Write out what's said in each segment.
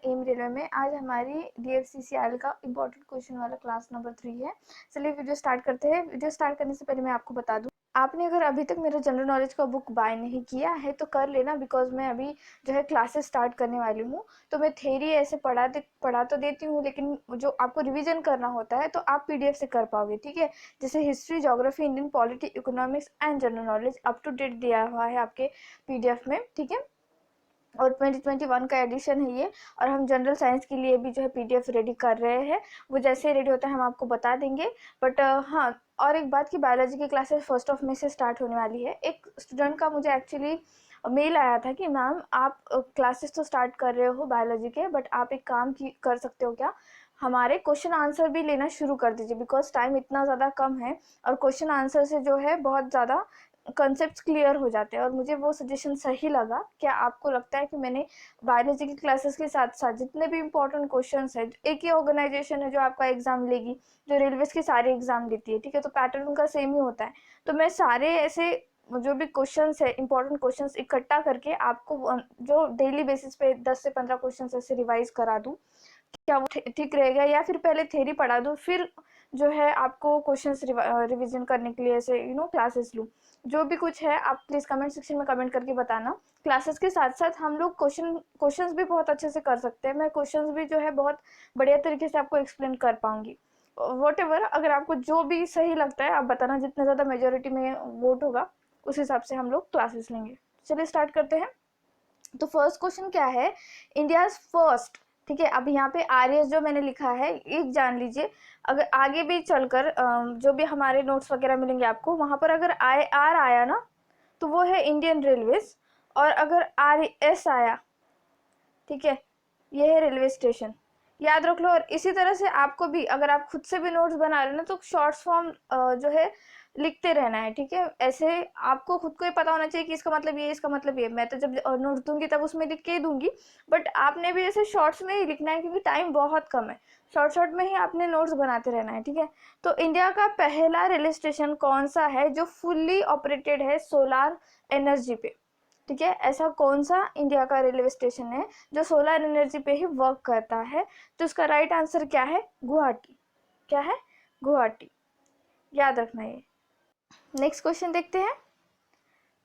M railway में। आज हमारी DFCCIL का इम्पोर्टेंट क्वेश्चन वाला क्लास नंबर 3 है। चलिए वीडियो स्टार्ट करते हैं। वीडियो स्टार्ट करने से पहले मैं आपको बता दूं, आपने अगर अभी तक मेरा जनरल नॉलेज का बुक बाय नहीं किया है तो कर लेना, बिकॉज मैं अभी जो है क्लासेस स्टार्ट करने वाली हूँ। तो मैं थ्योरी ऐसे पढ़ा तो देती हूँ, लेकिन जो आपको रिवीजन करना होता है तो आप PDF से कर पाओगे, ठीक है। जैसे history, geography, Indian polity, economics and general knowledge up to date दिया हुआ है आपके PDF में, ठीक है। और 2021 का एडिशन है ये। और हम जनरल साइंस के लिए भी जो है PDF रेडी कर रहे हैं। वो जैसे रेडी होता है हम आपको बता देंगे। बट हाँ, और एक बात की, बायोलॉजी की क्लासेस 1 मई से स्टार्ट होने वाली है। एक स्टूडेंट का मुझे एक्चुअली मेल आया था कि मैम आप क्लासेस तो स्टार्ट कर रहे हो बायोलॉजी के, बट आप एक काम कर सकते हो क्या, हमारे क्वेश्चन आंसर भी लेना शुरू कर दीजिए, बिकॉज टाइम इतना ज़्यादा कम है और क्वेश्चन आंसर से जो है बहुत ज़्यादा कॉन्सेप्ट्स क्लियर हो जाते हैं। और मुझे वो सजेशन सही लगा। क्या आपको लगता है कि मैंने बायोलॉजी की क्लासेस के साथ साथ जितने भी इंपॉर्टेंट क्वेश्चंस है, एक ही ऑर्गेनाइजेशन है जो आपका एग्जाम लेगी, जो रेलवेज के सारे एग्जाम लेती है, ठीक है, तो पैटर्न उनका सेम ही होता है। तो मैं सारे ऐसे जो भी क्वेश्चंस है, इंपॉर्टेंट क्वेश्चंस इकट्ठा करके आपको जो डेली बेसिस पे 10 से 15 क्वेश्चंस ऐसे रिवाइज करा दूं, क्या वो ठीक रहेगा? या फिर पहले थ्योरी पढ़ा दूं, फिर जो है आपको क्वेश्चंस रिवीजन करने के लिए ऐसे क्लासेस लूँ? जो भी कुछ है आप प्लीज़ कमेंट सेक्शन में कमेंट करके बताना। क्लासेस के साथ साथ हम लोग क्वेश्चंस भी बहुत अच्छे से कर सकते हैं। मैं क्वेश्चंस भी जो है बहुत बढ़िया तरीके से आपको एक्सप्लेन कर पाऊंगी। वॉटेवर, अगर आपको जो भी सही लगता है आप बताना, जितना ज़्यादा मेजोरिटी में वोट होगा उस हिसाब से हम लोग क्लासेस लेंगे। चलिए स्टार्ट करते हैं। तो फर्स्ट क्वेश्चन क्या है, इंडिया फर्स्ट, ठीक है। अब यहाँ पे RS जो मैंने लिखा है एक जान लीजिए। अगर आगे भी चलकर जो भी हमारे नोट्स वगैरह मिलेंगे आपको, वहां पर अगर IR आया ना तो वो है इंडियन रेलवेज। और अगर RS आया, ठीक है, ये है रेलवे स्टेशन, याद रख लो। और इसी तरह से आपको भी, अगर आप खुद से भी नोट्स बना रहे हो ना, तो शॉर्ट्स फॉर्म जो है लिखते रहना है, ठीक है। ऐसे आपको खुद को ही पता होना चाहिए कि इसका मतलब ये, इसका मतलब ये। मैं तो जब नोट्स दूंगी तब उसमें लिख के ही दूंगी, बट आपने भी ऐसे शॉर्ट्स में ही लिखना है, क्योंकि टाइम बहुत कम है। शॉर्ट शॉर्ट में ही आपने नोट्स बनाते रहना है, ठीक है। तो इंडिया का पहला रेलवे स्टेशन कौन सा है जो फुल्ली ऑपरेटेड है सोलार एनर्जी पे, ठीक है। ऐसा कौन सा इंडिया का रेलवे स्टेशन है जो सोलर एनर्जी पे ही वर्क करता है? तो उसका राइट आंसर क्या है? गुवाहाटी। क्या है? गुवाहाटी, याद रखना ये। नेक्स्ट क्वेश्चन देखते हैं।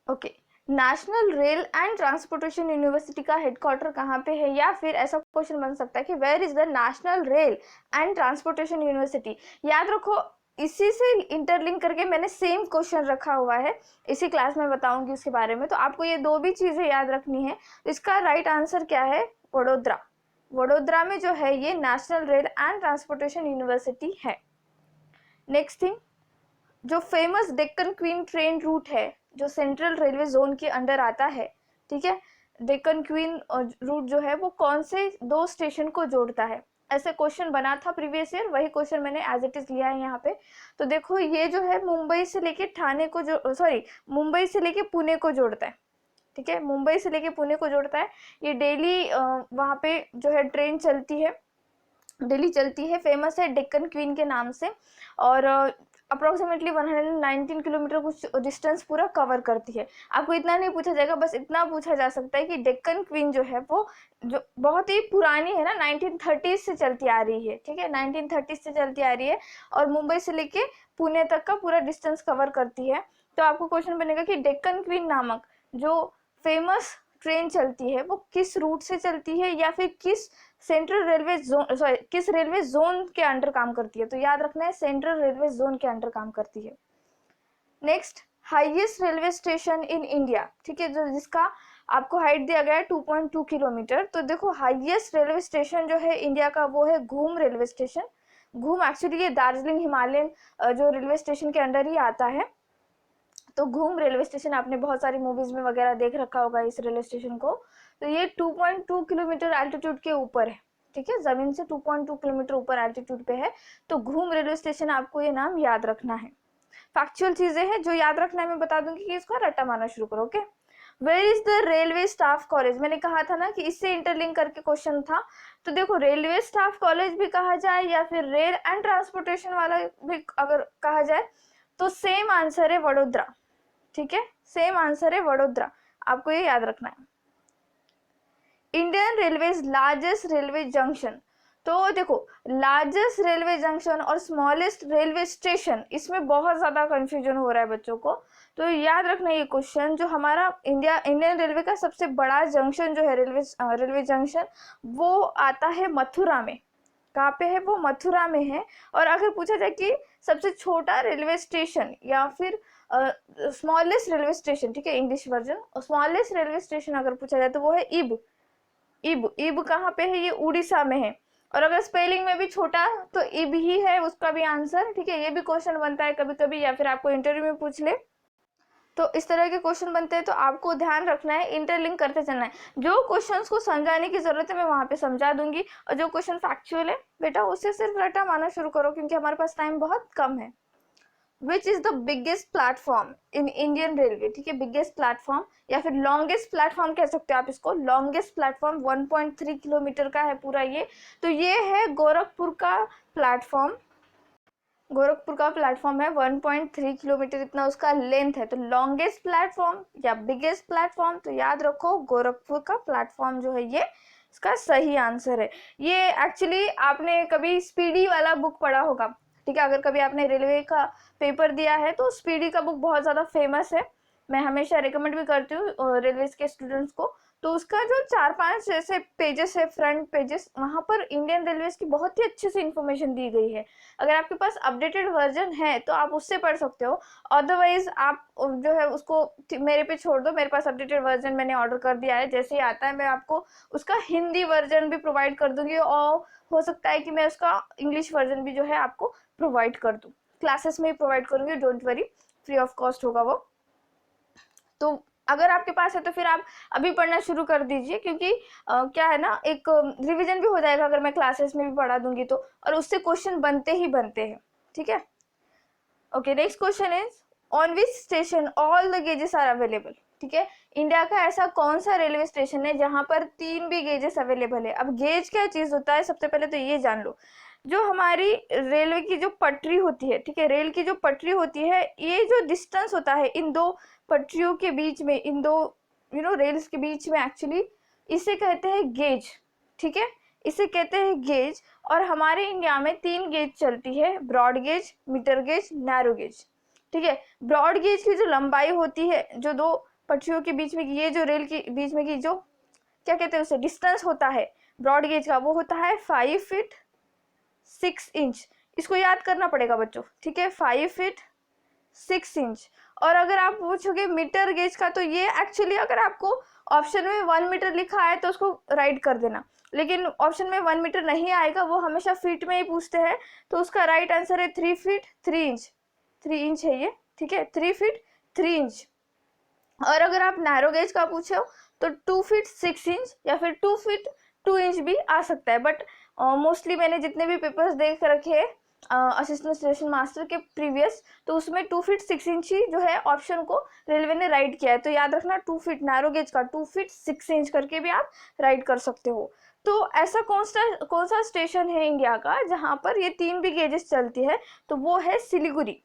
Okay, national rail and transportation university का हेडक्वार्टर कहाँ पे है? या फिर ऐसा क्वेश्चन बन सकता है कि where is the national rail and transportation university. याद रखो, इसी से इंटरलिंक करके मैंने सेम क्वेश्चन रखा हुआ है, इसी क्लास में बताऊंगी उसके बारे में। तो आपको ये दो भी चीजें याद रखनी है। इसका राइट आंसर क्या है? वडोदरा। वडोदरा में जो है ये national rail and transportation university है। नेक्स्ट थिंग, जो famous Deccan queen train route है, जो सेंट्रल रेलवे जोन के अंडर आता है, ठीक है, डेक्कन क्वीन रूट जो है वो कौन से दो स्टेशन को जोड़ता है? ऐसे क्वेश्चन बना था प्रीवियस ईयर, वही क्वेश्चन मैंने एज इट इज लिया है यहाँ पे। तो देखो, ये जो है मुंबई से लेके ठाणे को जो, सॉरी, मुंबई से लेके पुणे को जोड़ता है, ठीक है, मुंबई से लेके पुणे को जोड़ता है। ये डेली वहाँ पे जो है ट्रेन चलती है, डेली चलती है, फेमस है डेक्कन क्वीन के नाम से। और अप्रोक्सीमेटली 119 किलोमीटर कुछ डिस्टेंस पूरा कवर करती है। आपको इतना नहीं पूछा जाएगा, बस इतना पूछा जा सकता है कि डेक्कन क्वीन जो है वो जो बहुत ही पुरानी है ना, 1930 से चलती आ रही है, ठीक है, 1930 से चलती आ रही है और मुंबई से लेके पुणे तक का पूरा डिस्टेंस कवर करती है। तो आपको क्वेश्चन बनेगा कि डेक्कन क्वीन नामक जो फेमस ट्रेन चलती है वो किस रूट से चलती है, या फिर किस सेंट्रल रेलवे जोन, सॉरी, किस रेलवे जोन के अंडर काम करती है? तो याद रखना है सेंट्रल रेलवे जोन के अंडर काम करती है। Next, highest railway station in India, ठीक है, जो जिसका आपको हाइट दिया गया है 2.2 किलोमीटर। तो देखो, हाईएस्ट रेलवे स्टेशन जो है इंडिया का वो है घूम रेलवे स्टेशन। घूम एक्चुअली ये दार्जिलिंग हिमालयन जो रेलवे स्टेशन के अंडर ही आता है। तो घूम रेलवे स्टेशन आपने बहुत सारी मूवीज में वगैरह देख रखा होगा इस रेलवे स्टेशन को। तो ये 2.2 किलोमीटर एल्टीट्यूड के ऊपर है, ठीक है, जमीन से 2.2 किलोमीटर ऊपर एल्टीट्यूड पे है। तो घूम रेलवे स्टेशन, आपको ये नाम याद रखना है। फैक्चुअल चीजें हैं जो याद रखना है, मैं बता दूंगी कि इसको रट्टा मारना शुरू करो। Okay, where is the railway staff college? मैंने कहा था ना कि इससे इंटरलिंक करके क्वेश्चन था। तो देखो, रेलवे स्टाफ कॉलेज भी कहा जाए या फिर रेल एंड ट्रांसपोर्टेशन वाला भी अगर कहा जाए, तो सेम आंसर है वडोदरा, ठीक है, सेम आंसर है वडोदरा। आपको ये याद रखना है। Indian railways largest railway junction. तो देखो, लार्जेस्ट रेलवे जंक्शन और स्मॉलेस्ट रेलवे स्टेशन, इसमें बहुत ज़्यादा कंफ्यूजन हो रहा है बच्चों को। तो याद रखना ये क्वेश्चन, जो हमारा इंडियन रेलवे का सबसे बड़ा जंक्शन जो है रेलवे जंक्शन, वो आता है मथुरा में। कहाँ पे है वो? मथुरा में है। और अगर पूछा जाए कि सबसे छोटा रेलवे स्टेशन या फिर स्मॉलेस्ट रेलवे स्टेशन, ठीक है, English version, smallest railway station अगर पूछा जाए तो वो है इब। इब कहाँ पे है? ये उड़ीसा में है। और अगर स्पेलिंग में भी छोटा तो इब ही है उसका भी आंसर, ठीक है। ये भी क्वेश्चन बनता है कभी कभी, या फिर आपको इंटरव्यू में पूछ ले, तो इस तरह के क्वेश्चन बनते हैं। तो आपको ध्यान रखना है, इंटरलिंक करते चलना है। जो क्वेश्चंस को समझाने की जरूरत है मैं वहां पे समझा दूंगी, और जो क्वेश्चन फैक्चुअल है बेटा उससे सिर्फ रटा मारना शुरू करो, क्योंकि हमारे पास टाइम बहुत कम है। Which is the biggest platform in Indian railway, ठीक है, बिगेस्ट प्लेटफॉर्म या फिर लॉन्गेस्ट प्लेटफॉर्म कह सकते हो आप इसको। लॉन्गेस्ट प्लेटफॉर्म 1.3 किलोमीटर का है पूरा ये। तो ये है गोरखपुर का प्लेटफॉर्म। गोरखपुर का प्लेटफॉर्म है 1.3 किलोमीटर, इतना उसका लेंथ है। तो लॉन्गेस्ट प्लेटफॉर्म या बिगेस्ट प्लेटफॉर्म, तो याद रखो गोरखपुर का प्लेटफॉर्म जो है ये इसका सही आंसर है। ये एक्चुअली आपने कभी स्पीडी वाला बुक पढ़ा होगा, ठीक है। अगर कभी आपने रेलवे का पेपर दिया है तो स्पीडी का बुक बहुत ज़्यादा फेमस है, मैं हमेशा रिकमेंड भी करती हूँ रेलवे के स्टूडेंट्स को। तो उसका जो 4-5 ऐसे पेजेस है, फ्रंट पेजेस, वहाँ पर इंडियन रेलवेज की बहुत ही अच्छे से इन्फॉर्मेशन दी गई है। अगर आपके पास अपडेटेड वर्जन है तो आप उससे पढ़ सकते हो, अदरवाइज आप जो है उसको मेरे पे छोड़ दो। मेरे पास अपडेटेड वर्जन मैंने ऑर्डर कर दिया है, जैसे ही आता है मैं आपको उसका हिंदी वर्जन भी प्रोवाइड कर दूंगी, और हो सकता है कि मैं उसका इंग्लिश वर्जन भी जो है आपको प्रोवाइड कर दूँ, क्लासेस में ही प्रोवाइड करूँगी, don't worry, free of cost होगा वो। तो अगर आपके पास है तो फिर आप अभी पढ़ना शुरू कर दीजिए, क्योंकि क्या है ना, एक रिवीजन भी हो जाएगा अगर मैं क्लासेस में भी पढ़ा दूंगी तो, और उससे क्वेश्चन बनते ही बनते हैं, ठीक है। Okay, next question is on which station all the gauges are available, ठीक है। इंडिया का ऐसा कौन सा रेलवे स्टेशन है जहां पर 3 भी गेजेस अवेलेबल है? अब गेज क्या चीज होता है, सबसे पहले तो ये जान लो। जो हमारी रेलवे की जो पटरी होती है, ठीक है, रेल की जो पटरी होती है, ये जो डिस्टेंस होता है इन दो पटरियों के बीच में, इन दो रेल्स के बीच में, एक्चुअली इसे कहते हैं गेज, ठीक है, इसे कहते हैं गेज। और हमारे इंडिया में 3 गेज चलती है, broad gauge, metre gauge, narrow gauge, ठीक है। ब्रॉड गेज की जो लंबाई होती है, जो दो पटरियों के बीच में, ये जो रेल के बीच में की जो क्या कहते हैं उसे डिस्टेंस होता है ब्रॉड गेज का, वो होता है 5 फीट 6 इंच। इसको याद करना पड़ेगा बच्चों, ठीक है, 5 फीट 6 इंच। और अगर आप पूछोगे मीटर गेज का, तो ये एक्चुअली अगर आपको ऑप्शन में 1 मीटर लिखा है तो उसको राइट कर देना, लेकिन ऑप्शन में 1 मीटर नहीं आएगा, वो हमेशा फीट में ही पूछते हैं। तो उसका राइट आंसर है 3 फीट 3 इंच। 3 इंच है ये, ठीक है, 3 फीट 3 इंच। और अगर आप नैरो गेज का पूछो तो 2 फीट 6 इंच या फिर 2 फीट 2 इंच भी आ सकता है। बट मोस्टली मैंने जितने भी पेपर्स देख रखे हैं असिस्टेंट स्टेशन मास्टर के प्रीवियस, तो उसमें 2 फीट 6 इंच ही जो है ऑप्शन को रेलवे ने राइट किया है। तो याद रखना 2 फीट नैरो गेज का 2 फीट 6 इंच करके भी आप राइट कर सकते हो। तो ऐसा कौन सा स्टेशन है इंडिया का जहाँ पर ये 3 भी गेजेस चलती है? तो वो है सिलीगुड़ी।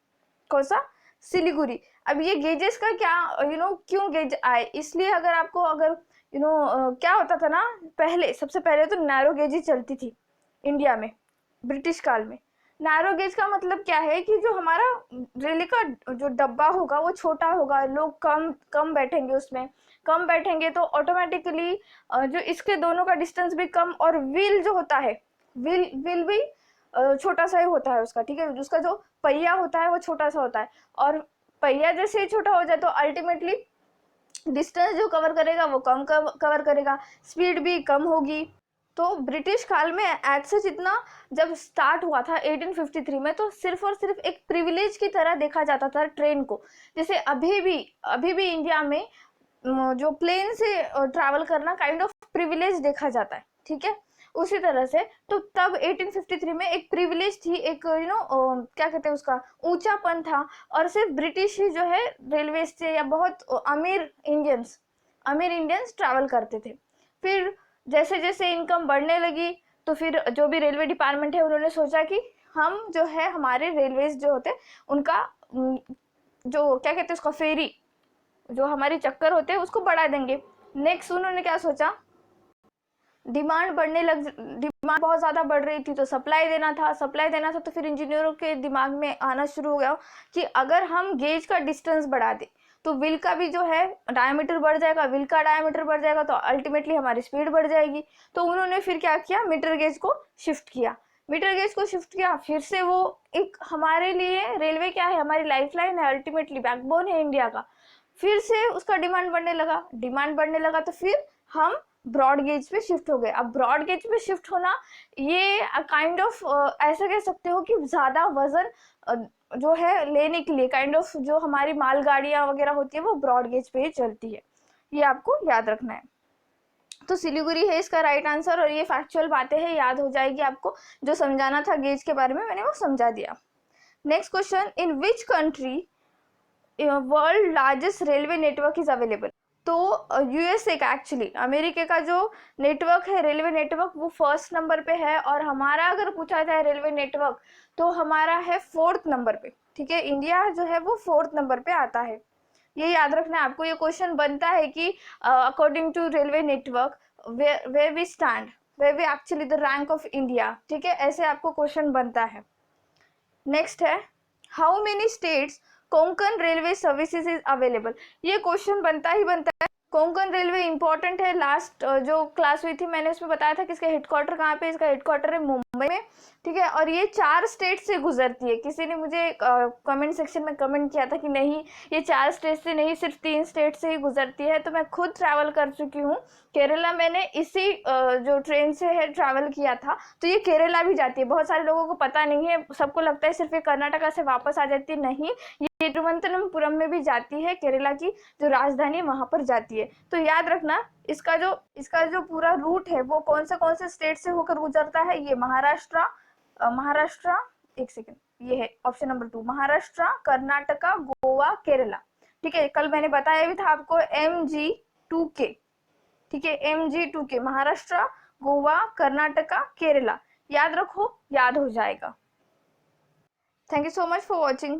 कौन सा? सिलीगुड़ी। अब ये गेजेस का क्या क्यों गेज आए, इसलिए अगर आपको क्या होता था ना, पहले सबसे पहले तो नैरो गेज ही चलती थी इंडिया में ब्रिटिश काल में। नैरो गेज का मतलब क्या है कि जो हमारा रेल का जो डब्बा होगा वो छोटा होगा, लोग कम कम बैठेंगे उसमें, कम बैठेंगे तो ऑटोमेटिकली जो इसके दोनों का डिस्टेंस भी कम, और व्हील जो होता है, व्हील भी छोटा सा ही होता है उसका, ठीक है। उसका जो पहिया होता है वो छोटा सा होता है, और पहिया जैसे ही छोटा हो जाए तो अल्टीमेटली डिस्टेंस जो कवर करेगा वो कम कवर करेगा, स्पीड भी कम होगी। तो ब्रिटिश काल में एज सच इतना जब स्टार्ट हुआ था 1853 में, तो सिर्फ और सिर्फ एक प्रिविलेज की तरह देखा जाता था ट्रेन को। जैसे अभी भी इंडिया में जो प्लेन से ट्रैवल करना काइंड ऑफ प्रिविलेज देखा जाता है, ठीक है। उसी तरह से तो तब 1853 में एक प्रिविलेज थी, एक क्या कहते हैं उसका ऊंचापन था, और सिर्फ ब्रिटिश ही जो है रेलवे से या बहुत अमीर इंडियंस ट्रैवल करते थे। फिर जैसे जैसे इनकम बढ़ने लगी तो फिर जो भी रेलवे डिपार्टमेंट है उन्होंने सोचा कि हम जो है हमारे रेलवेज जो होते उनका जो क्या कहते हैं उसका फेरी जो हमारे चक्कर होते हैं उसको बढ़ा देंगे। नेक्स्ट उन्होंने क्या सोचा, डिमांड बहुत ज़्यादा बढ़ रही थी तो सप्लाई देना था तो फिर इंजीनियरों के दिमाग में आना शुरू हो गया कि अगर हम गेज का डिस्टेंस बढ़ा दें तो व्हील का भी जो है डायमीटर बढ़ जाएगा, व्हील का डायमीटर बढ़ जाएगा तो अल्टीमेटली हमारी स्पीड बढ़ जाएगी। तो उन्होंने फिर क्या किया, मीटर गेज को शिफ्ट किया। फिर से वो एक हमारे लिए रेलवे क्या है, हमारी लाइफलाइन है, अल्टीमेटली बैकबोन है इंडिया का। फिर से उसका डिमांड बढ़ने लगा तो फिर हम ब्रॉड गेज पे शिफ्ट हो गए। अब ब्रॉड गेज पे शिफ्ट होना ये काइंड ऑफ ऐसा कह सकते हो कि ज़्यादा वजन जो है लेने के लिए काइंड ऑफ जो हमारी मालगाड़ियाँ वगैरह होती है वो ब्रॉड गेज पे ही चलती है, ये आपको याद रखना है। तो सिलीगुड़ी है इसका राइट आंसर, और ये फैक्चुअल बातें हैं, याद हो जाएगी आपको। जो समझाना था गेज के बारे में मैंने वो समझा दिया। Next question, in which country world largest railway network is available. तो यूएसए का, एक्चुअली अमेरिका का जो नेटवर्क है रेलवे नेटवर्क वो फर्स्ट नंबर पे है, और हमारा अगर पूछा जाए रेलवे नेटवर्क तो हमारा है 4th नंबर पे। ठीक है, इंडिया जो है वो 4th नंबर पे आता है, ये याद रखना है आपको। ये क्वेश्चन बनता है कि according to railway network where we stand, where we actually the rank of India। ठीक है, ऐसे आपको क्वेश्चन बनता है। नेक्स्ट है, how many states Konkan railway services is available. ये क्वेश्चन बनता है। कोंकण रेलवे इंपॉर्टेंट है, लास्ट जो क्लास हुई थी मैंने उसमें बताया था कि इसका हेडक्वार्टर कहाँ पे, इसका हेडक्वार्टर है मुंबई में। ठीक है, और ये 4 स्टेट से गुजरती है। किसी ने मुझे कमेंट सेक्शन में कमेंट किया था कि नहीं ये 4 स्टेट से नहीं, सिर्फ 3 स्टेट से ही गुजरती है। तो मैं खुद ट्रैवल कर चुकी हूँ केरला, मैंने इसी जो ट्रेन से है ट्रैवल किया था। तो ये केरला भी जाती है, बहुत सारे लोगों को पता नहीं है, सबको लगता है सिर्फ ये कर्नाटका से वापस आ जाती है, नहीं, ये तिरुवनंतपुरम में भी जाती है, केरला की जो राजधानी है वहां पर जाती है। तो याद रखना इसका जो पूरा रूट है वो कौन से स्टेट से होकर गुजरता है। ये महाराष्ट्र, एक सेकेंड, ये है ऑप्शन नंबर 2, महाराष्ट्र, कर्नाटका, गोवा, केरला। ठीक है, कल मैंने बताया भी था आपको MG2K। ठीक है, MG2K, महाराष्ट्र, गोवा, कर्नाटका, केरला, याद रखो, याद हो जाएगा। Thank you so much for watching.